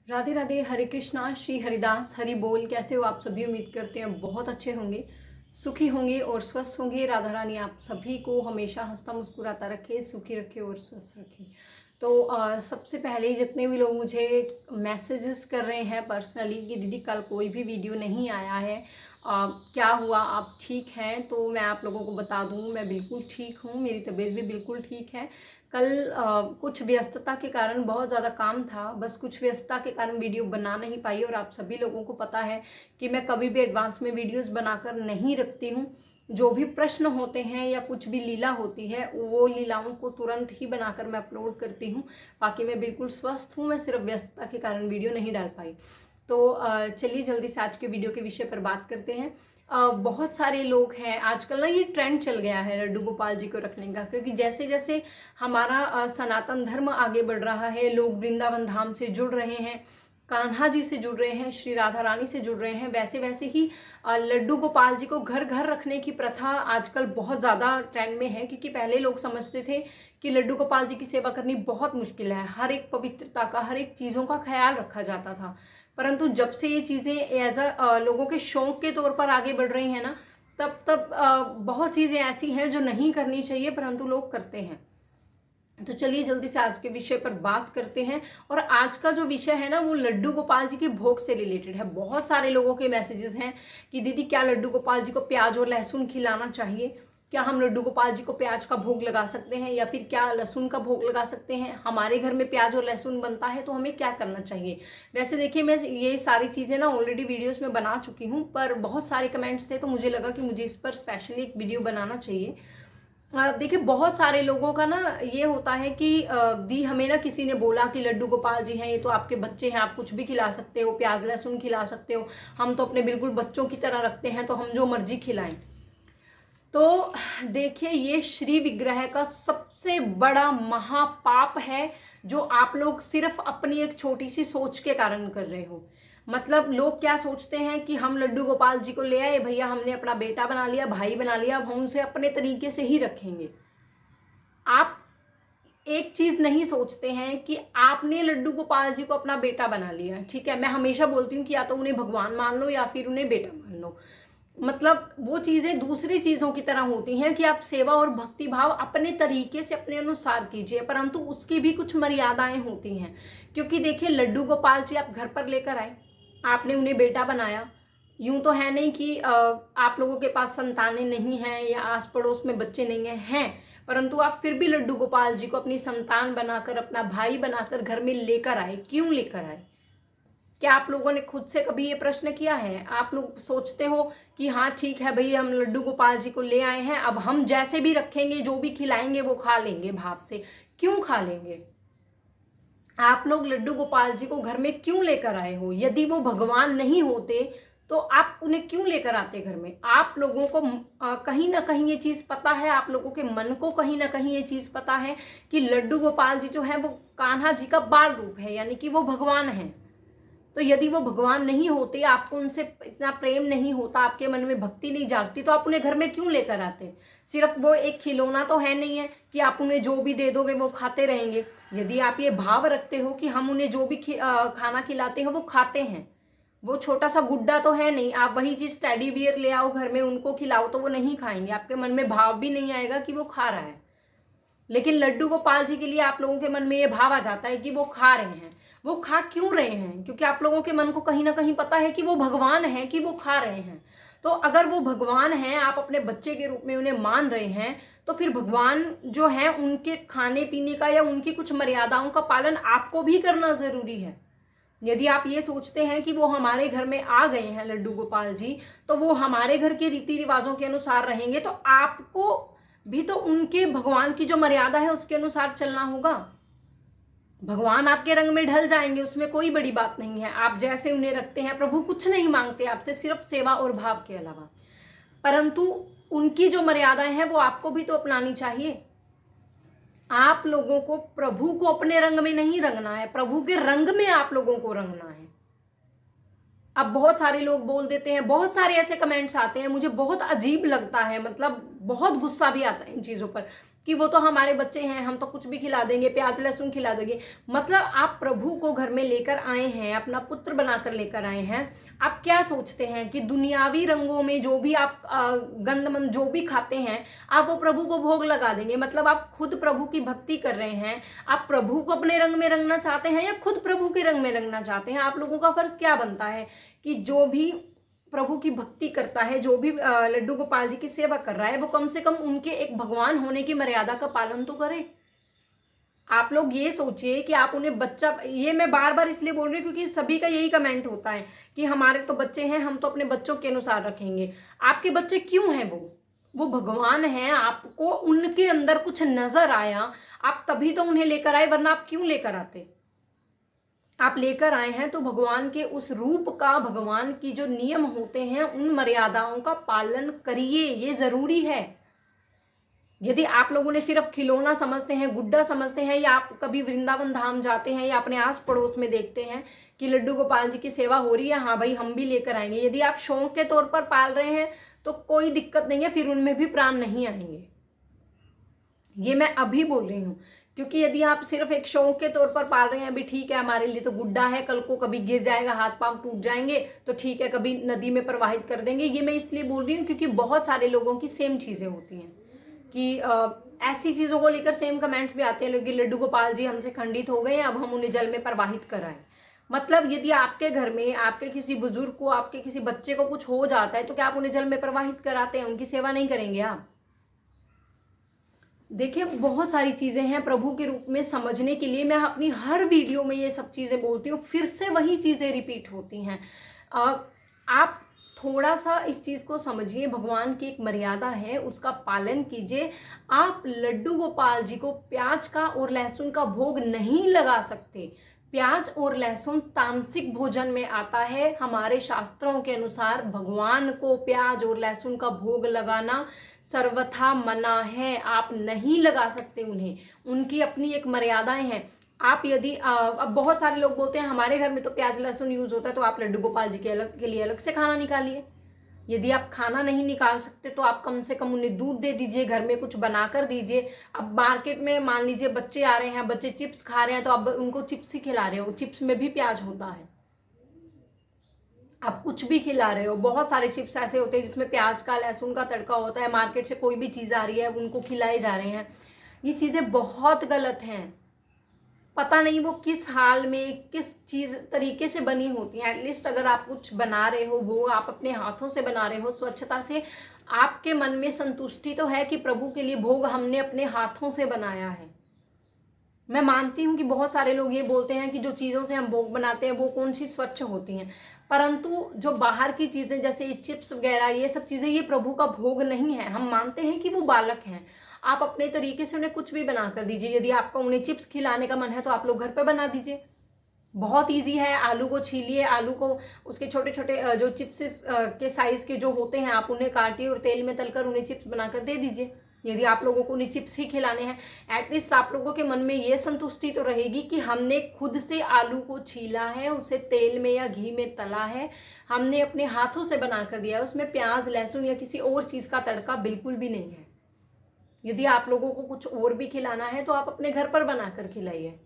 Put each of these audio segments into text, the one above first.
राधे राधे, हरे कृष्णा, श्री हरिदास, हरि बोल। कैसे हो आप सभी? उम्मीद करते हैं बहुत अच्छे होंगे, सुखी होंगे और स्वस्थ होंगे। राधा रानी आप सभी को हमेशा हंसता मुस्कुराता रखे, सुखी रखे और स्वस्थ रखे। तो सबसे पहले जितने भी लोग मुझे मैसेजेस कर रहे हैं पर्सनली कि दीदी कल कोई भी वीडियो नहीं आया है, क्या हुआ, आप ठीक हैं? तो मैं आप लोगों को बता दूं, मैं बिल्कुल ठीक हूँ, मेरी तबीयत भी बिल्कुल ठीक है। कल कुछ व्यस्तता के कारण, बहुत ज़्यादा काम था, बस कुछ व्यस्तता के कारण वीडियो बना नहीं पाई। और आप सभी लोगों को पता है कि मैं कभी भी एडवांस में वीडियोस बनाकर नहीं रखती हूँ। जो भी प्रश्न होते हैं या कुछ भी लीला होती है, वो लीलाओं को तुरंत ही बनाकर मैं अपलोड करती हूँ। बाकी मैं बिल्कुल स्वस्थ हूँ, मैं सिर्फ व्यस्तता के कारण वीडियो नहीं डाल पाई। तो चलिए जल्दी से आज के वीडियो के विषय पर बात करते हैं। बहुत सारे लोग हैं आजकल ना, ये ट्रेंड चल गया है लड्डू गोपाल जी को रखने का, क्योंकि जैसे जैसे हमारा सनातन धर्म आगे बढ़ रहा है, लोग वृंदावन धाम से जुड़ रहे हैं, कान्हा जी से जुड़ रहे हैं, श्री राधा रानी से जुड़ रहे हैं, वैसे वैसे ही लड्डू गोपाल जी को घर घर रखने की प्रथा आजकल बहुत ज़्यादा ट्रेंड में है। क्योंकि पहले लोग समझते थे कि लड्डू गोपाल जी की सेवा करनी बहुत मुश्किल है, हर एक पवित्रता का, हर एक चीज़ों का ख्याल रखा जाता था। परंतु जब से ये चीज़ें एज लोगों के शौक के तौर पर आगे बढ़ रही हैं ना, तब तब बहुत चीज़ें ऐसी हैं जो नहीं करनी चाहिए परंतु लोग करते हैं। तो चलिए जल्दी से आज के विषय पर बात करते हैं। और आज का जो विषय है ना, वो लड्डू गोपाल जी के भोग से रिलेटेड है। बहुत सारे लोगों के मैसेजेस हैं कि दीदी क्या लड्डू गोपाल जी को प्याज और लहसुन खिलाना चाहिए? क्या हम लड्डू गोपाल जी को प्याज का भोग लगा सकते हैं या फिर क्या लहसुन का भोग लगा सकते हैं? हमारे घर में प्याज और लहसुन बनता है तो हमें क्या करना चाहिए? वैसे देखिए, मैं ये सारी चीज़ें ना ऑलरेडी वीडियोस में बना चुकी हूँ, पर बहुत सारे कमेंट्स थे तो मुझे लगा कि मुझे इस पर स्पेशली एक वीडियो बनाना चाहिए। देखिए, बहुत सारे लोगों का ना ये होता है कि दी हमें ना किसी ने बोला कि लड्डू गोपाल जी हैं, ये तो आपके बच्चे हैं, आप कुछ भी खिला सकते हो, प्याज लहसुन खिला सकते हो, हम तो अपने बिल्कुल बच्चों की तरह रखते हैं, तो हम जो मर्जी खिलाएं। तो देखिए, ये श्री विग्रह का सबसे बड़ा महापाप है, जो आप लोग सिर्फ अपनी एक छोटी सी सोच के कारण कर रहे हो। मतलब लोग क्या सोचते हैं कि हम लड्डू गोपाल जी को ले आए, भैया हमने अपना बेटा बना लिया, भाई बना लिया, अब हम उनसे अपने तरीके से ही रखेंगे। आप एक चीज नहीं सोचते हैं कि आपने लड्डू गोपाल जी को अपना बेटा बना लिया, ठीक है। मैं हमेशा बोलती हूँ कि या तो उन्हें भगवान मान लो या फिर उन्हें बेटा मान लो। मतलब वो चीजें दूसरी चीजों की तरह होती हैं कि आप सेवा और भक्ति भाव अपने तरीके से, अपने अनुसार कीजिए, परंतु उसकी भी कुछ मर्यादाएं होती हैं। क्योंकि देखिए, लड्डू गोपाल जी आप घर पर लेकर आए, आपने उन्हें बेटा बनाया। यूं तो है नहीं कि आप लोगों के पास संतानें नहीं हैं या आस पड़ोस में बच्चे नहीं हैं, परंतु आप फिर भी लड्डू गोपाल जी को अपनी संतान बनाकर, अपना भाई बनाकर घर में लेकर आए। क्यों लेकर आए? क्या आप लोगों ने खुद से कभी ये प्रश्न किया है? आप लोग सोचते हो कि हाँ ठीक है भाई, हम लड्डू गोपाल जी को ले आए हैं, अब हम जैसे भी रखेंगे, जो भी खिलाएंगे वो खा लेंगे भाव से। क्यों खा लेंगे? आप लोग लड्डू गोपाल जी को घर में क्यों लेकर आए हो? यदि वो भगवान नहीं होते तो आप उन्हें क्यों लेकर आते घर में? आप लोगों को कहीं ना कहीं ये चीज पता है, आप लोगों के मन को कहीं ना कहीं ये चीज पता है कि लड्डू गोपाल जी जो है वो कान्हा जी का बाल रूप है, यानी कि वो भगवान है। तो यदि वो भगवान नहीं होते, आपको उनसे इतना प्रेम नहीं होता, आपके मन में भक्ति नहीं जागती, तो आप उन्हें घर में क्यों लेकर आते? सिर्फ वो एक खिलौना तो है नहीं है कि आप उन्हें जो भी दे दोगे वो खाते रहेंगे। यदि आप ये भाव रखते हो कि हम उन्हें जो भी खाना खिलाते हैं वो खाते हैं, वो छोटा सा गुड्डा तो है नहीं, आप वही चीज टेडी बियर ले आओ घर में, उनको खिलाओ तो वो नहीं खाएंगे, आपके मन में भाव भी नहीं आएगा कि वो खा रहा है। लेकिन लड्डू गोपाल जी के लिए आप लोगों के मन में ये भाव आ जाता है कि वो खा रहे हैं। वो खा क्यों रहे हैं? क्योंकि आप लोगों के मन को कहीं ना कहीं पता है कि वो भगवान है, कि वो खा रहे हैं। तो अगर वो भगवान हैं, आप अपने बच्चे के रूप में उन्हें मान रहे हैं, तो फिर भगवान जो है उनके खाने पीने का या उनकी कुछ मर्यादाओं का पालन आपको भी करना जरूरी है। यदि आप ये सोचते हैं कि वो हमारे घर में आ गए हैं लड्डू गोपाल जी, तो वो हमारे घर के रीति रिवाजों के अनुसार रहेंगे, तो आपको भी तो उनके भगवान की जो मर्यादा है उसके अनुसार चलना होगा। भगवान आपके रंग में ढल जाएंगे, उसमें कोई बड़ी बात नहीं है। आप जैसे उन्हें रखते हैं, प्रभु कुछ नहीं मांगते आपसे, सिर्फ सेवा और भाव के अलावा। परंतु उनकी जो मर्यादाएं हैं वो आपको भी तो अपनानी चाहिए। आप लोगों को प्रभु को अपने रंग में नहीं रंगना है, प्रभु के रंग में आप लोगों को रंगना है। अब बहुत सारे लोग बोल देते हैं, बहुत सारे ऐसे कमेंट्स आते हैं, मुझे बहुत अजीब लगता है, मतलब बहुत गुस्सा भी आता है इन चीजों पर। कि वो तो हमारे बच्चे हैं, हम तो कुछ भी खिला देंगे, प्याज लहसुन खिला देंगे। मतलब आप प्रभु को घर में लेकर आए हैं, अपना पुत्र बनाकर लेकर आए हैं। आप क्या सोचते हैं कि दुनियावी रंगों में जो भी आप गंदमंद जो भी खाते हैं, आप वो प्रभु को भोग लगा देंगे। मतलब आप खुद प्रभु की भक्ति कर रहे हैं। आप प्रभु को अपने रंग में रंगना चाहते हैं या खुद प्रभु के रंग में रंगना चाहते हैं? आप लोगों का फर्ज क्या बनता है कि जो भी प्रभु की भक्ति करता है, जो भी लड्डू गोपाल जी की सेवा कर रहा है, वो कम से कम उनके एक भगवान होने की मर्यादा का पालन तो करे। आप लोग ये सोचिए कि आप उन्हें बच्चा, ये मैं बार बार इसलिए बोल रही हूँ क्योंकि सभी का यही कमेंट होता है कि हमारे तो बच्चे हैं, हम तो अपने बच्चों के अनुसार रखेंगे। आपके बच्चे क्यों हैं? वो भगवान हैं। आपको उनके अंदर कुछ नजर आया, आप तभी तो उन्हें लेकर आए, वरना आप क्यों लेकर आते? आप लेकर आए हैं तो भगवान के उस रूप का, भगवान की जो नियम होते हैं उन मर्यादाओं का पालन करिए, ये जरूरी है। यदि आप लोगों ने सिर्फ खिलौना समझते हैं, गुड्डा समझते हैं, या आप कभी वृंदावन धाम जाते हैं या अपने आस पड़ोस में देखते हैं कि लड्डू गोपाल जी की सेवा हो रही है, हाँ भाई हम भी लेकर आएंगे, यदि आप शौक के तौर पर पाल रहे हैं तो कोई दिक्कत नहीं है, फिर उनमें भी प्राण नहीं आएंगे। ये मैं अभी बोल रही हूँ, क्योंकि यदि आप सिर्फ एक शौक के तौर पर पाल रहे हैं, अभी ठीक है हमारे लिए तो गुड्डा है, कल को कभी गिर जाएगा, हाथ पांव टूट जाएंगे तो ठीक है, कभी नदी में प्रवाहित कर देंगे। ये मैं इसलिए बोल रही हूँ क्योंकि बहुत सारे लोगों की सेम चीजें होती हैं कि ऐसी चीजों को लेकर सेम कमेंट्स भी आते हैं कि लड्डू गोपाल जी हमसे खंडित हो गए हैं, अब हम उन्हें जल में प्रवाहित कराएं। मतलब यदि आपके घर में आपके किसी बुजुर्ग को, आपके किसी बच्चे को कुछ हो जाता है तो क्या आप उन्हें जल में प्रवाहित कराते हैं? उनकी सेवा नहीं करेंगे आप? देखिए बहुत सारी चीजें हैं प्रभु के रूप में समझने के लिए। मैं अपनी हर वीडियो में ये सब चीजें बोलती हूँ, फिर से वही चीजें रिपीट होती हैं। आप थोड़ा सा इस चीज को समझिए, भगवान की एक मर्यादा है, उसका पालन कीजिए। आप लड्डू गोपाल जी को प्याज का और लहसुन का भोग नहीं लगा सकते। प्याज और लहसुन तामसिक भोजन में आता है। हमारे शास्त्रों के अनुसार भगवान को प्याज और लहसुन का भोग लगाना सर्वथा मना है। आप नहीं लगा सकते उन्हें, उनकी अपनी एक मर्यादाएं हैं। आप यदि अब बहुत सारे लोग बोलते हैं हमारे घर में तो प्याज लहसुन यूज होता है, तो आप लड्डू गोपाल जी के लिए अलग से खाना निकालिए। यदि आप खाना नहीं निकाल सकते तो आप कम से कम उन्हें दूध दे दीजिए, घर में कुछ बना कर दीजिए। अब मार्केट में मान लीजिए बच्चे आ रहे हैं, बच्चे चिप्स खा रहे हैं, तो आप उनको चिप्स ही खिला रहे हो, चिप्स में भी प्याज होता है। आप कुछ भी खिला रहे हो, बहुत सारे चिप्स ऐसे होते हैं जिसमें प्याज का, लहसुन का तड़का होता है। मार्केट से कोई भी चीज़ आ रही है उनको खिलाए जा रहे हैं। ये चीज़ें बहुत गलत हैं। पता नहीं वो किस हाल में, किस चीज़ तरीके से बनी होती हैं। एटलीस्ट अगर आप कुछ बना रहे हो, वो आप अपने हाथों से बना रहे हो, स्वच्छता से, आपके मन में संतुष्टि तो है कि प्रभु के लिए भोग हमने अपने हाथों से बनाया है। मैं मानती हूँ कि बहुत सारे लोग ये बोलते हैं कि जो चीज़ों से हम भोग बनाते हैं वो कौन सी स्वच्छ होती हैं, परंतु जो बाहर की चीज़ें जैसे ये चिप्स वगैरह, ये सब चीज़ें, ये प्रभु का भोग नहीं है। हम मानते हैं कि वो बालक हैं। आप अपने तरीके से उन्हें कुछ भी बना कर दीजिए। यदि आपका उन्हें चिप्स खिलाने का मन है तो आप लोग घर पे बना दीजिए, बहुत ईजी है। आलू को छीलिए, आलू को उसके छोटे छोटे जो चिप्स के साइज के जो होते हैं, आप उन्हें काटिए और तेल में तलकर उन्हें चिप्स बनाकर दे दीजिए। यदि आप लोगों को उन्हें चिप्स ही खिलाने हैं, एटलीस्ट आप लोगों के मन में ये संतुष्टि तो रहेगी कि हमने खुद से आलू को छीला है, उसे तेल में या घी में तला है, हमने अपने हाथों से बना कर दिया है, उसमें प्याज लहसुन या किसी और चीज़ का तड़का बिल्कुल भी नहीं है। यदि आप लोगों को कुछ और भी खिलाना है तो आप अपने घर पर बनाकर खिलाइए,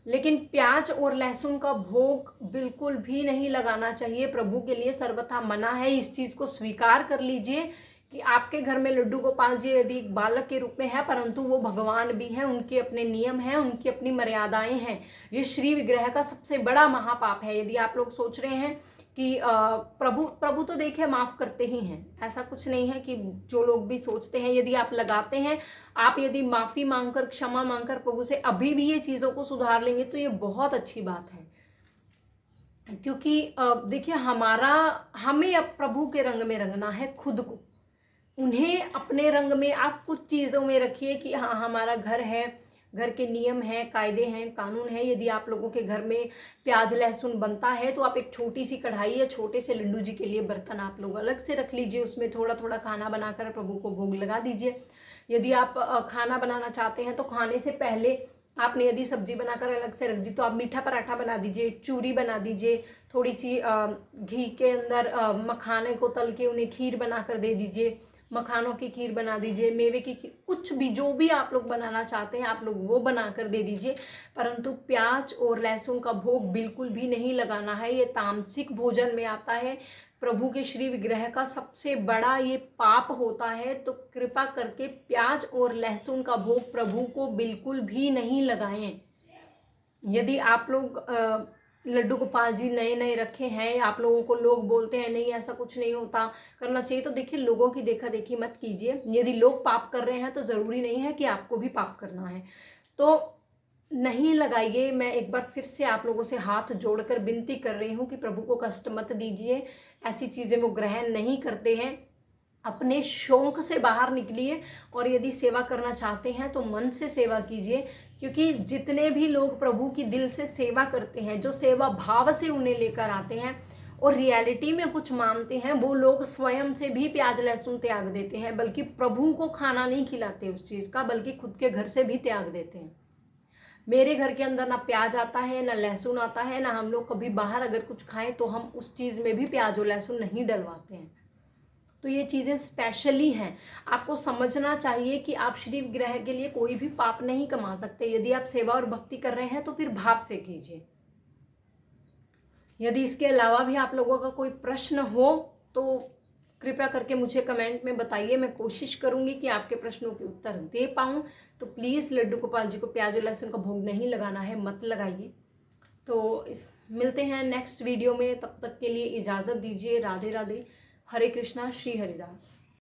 लेकिन प्याज और लहसुन का भोग बिल्कुल भी नहीं लगाना चाहिए। प्रभु के लिए सर्वथा मना है। इस चीज़ को स्वीकार कर लीजिए कि आपके घर में लड्डू गोपाल जी यदि एक बालक के रूप में है, परंतु वो भगवान भी हैं, उनके अपने नियम हैं, उनकी अपनी मर्यादाएं हैं। ये श्री विग्रह का सबसे बड़ा महापाप है। यदि आप लोग सोच रहे हैं कि प्रभु तो देखिए माफ़ करते ही हैं, ऐसा कुछ नहीं है कि जो लोग भी सोचते हैं, यदि आप लगाते हैं, आप यदि माफ़ी मांगकर, क्षमा मांगकर प्रभु से अभी भी ये चीज़ों को सुधार लेंगे तो ये बहुत अच्छी बात है। क्योंकि देखिए हमें अब प्रभु के रंग में रंगना है खुद को। उन्हें अपने रंग में आप कुछ चीज़ों में रखिए कि हाँ हमारा घर है, घर के नियम हैं, कायदे हैं, कानून है। यदि आप लोगों के घर में प्याज लहसुन बनता है तो आप एक छोटी सी कढ़ाई या छोटे से लड्डू जी के लिए बर्तन आप लोग अलग से रख लीजिए, उसमें थोड़ा थोड़ा खाना बनाकर प्रभु को भोग लगा दीजिए। यदि आप खाना बनाना चाहते हैं तो खाने से पहले आपने यदि सब्जी बनाकर अलग से रख दी तो आप मीठा पराठा बना दीजिए, चूरी बना दीजिए, थोड़ी सी घी के अंदर मखाने को तल के उन्हें खीर बनाकर दे दीजिए। मखानों की खीर बना दीजिए, मेवे की खीर, कुछ भी जो भी आप लोग बनाना चाहते हैं आप लोग वो बना कर दे दीजिए, परंतु प्याज और लहसुन का भोग बिल्कुल भी नहीं लगाना है। ये तामसिक भोजन में आता है, प्रभु के श्री विग्रह का सबसे बड़ा ये पाप होता है। तो कृपा करके प्याज और लहसुन का भोग प्रभु को बिल्कुल भी नहीं लगाएं। यदि आप लोग लड्डू गोपाल जी नए नए रखे हैं, आप लोगों को लोग बोलते हैं नहीं ऐसा कुछ नहीं होता, करना चाहिए, तो देखिए लोगों की देखा देखी मत कीजिए। यदि लोग पाप कर रहे हैं तो ज़रूरी नहीं है कि आपको भी पाप करना है, तो नहीं लगाइए। मैं एक बार फिर से आप लोगों से हाथ जोड़कर विनती कर रही हूँ कि प्रभु को कष्ट मत दीजिए, ऐसी चीज़ें वो ग्रहण नहीं करते हैं। अपने शौक से बाहर निकलिए और यदि सेवा करना चाहते हैं तो मन से सेवा कीजिए, क्योंकि जितने भी लोग प्रभु की दिल से सेवा करते हैं, जो सेवा भाव से उन्हें लेकर आते हैं और रियलिटी में कुछ मानते हैं, वो लोग स्वयं से भी प्याज लहसुन त्याग देते हैं, बल्कि प्रभु को खाना नहीं खिलाते उस चीज़ का, बल्कि खुद के घर से भी त्याग देते हैं। मेरे घर के अंदर ना प्याज आता है ना लहसुन आता है, ना हम लोग कभी बाहर अगर कुछ खाएं तो हम उस चीज़ में भी प्याज और लहसुन नहीं डलवाते हैं। तो ये चीज़ें स्पेशली हैं, आपको समझना चाहिए कि आप श्री विग्रह के लिए कोई भी पाप नहीं कमा सकते। यदि आप सेवा और भक्ति कर रहे हैं तो फिर भाव से कीजिए। यदि इसके अलावा भी आप लोगों का कोई प्रश्न हो तो कृपया करके मुझे कमेंट में बताइए, मैं कोशिश करूंगी कि आपके प्रश्नों के उत्तर दे पाऊँ। तो प्लीज़ लड्डू गोपाल जी को प्याज और लहसुन का भोग नहीं लगाना है, मत लगाइए। तो मिलते हैं नेक्स्ट वीडियो में, तब तक के लिए इजाज़त दीजिए। राधे राधे, हरे कृष्णा, श्री हरिदास।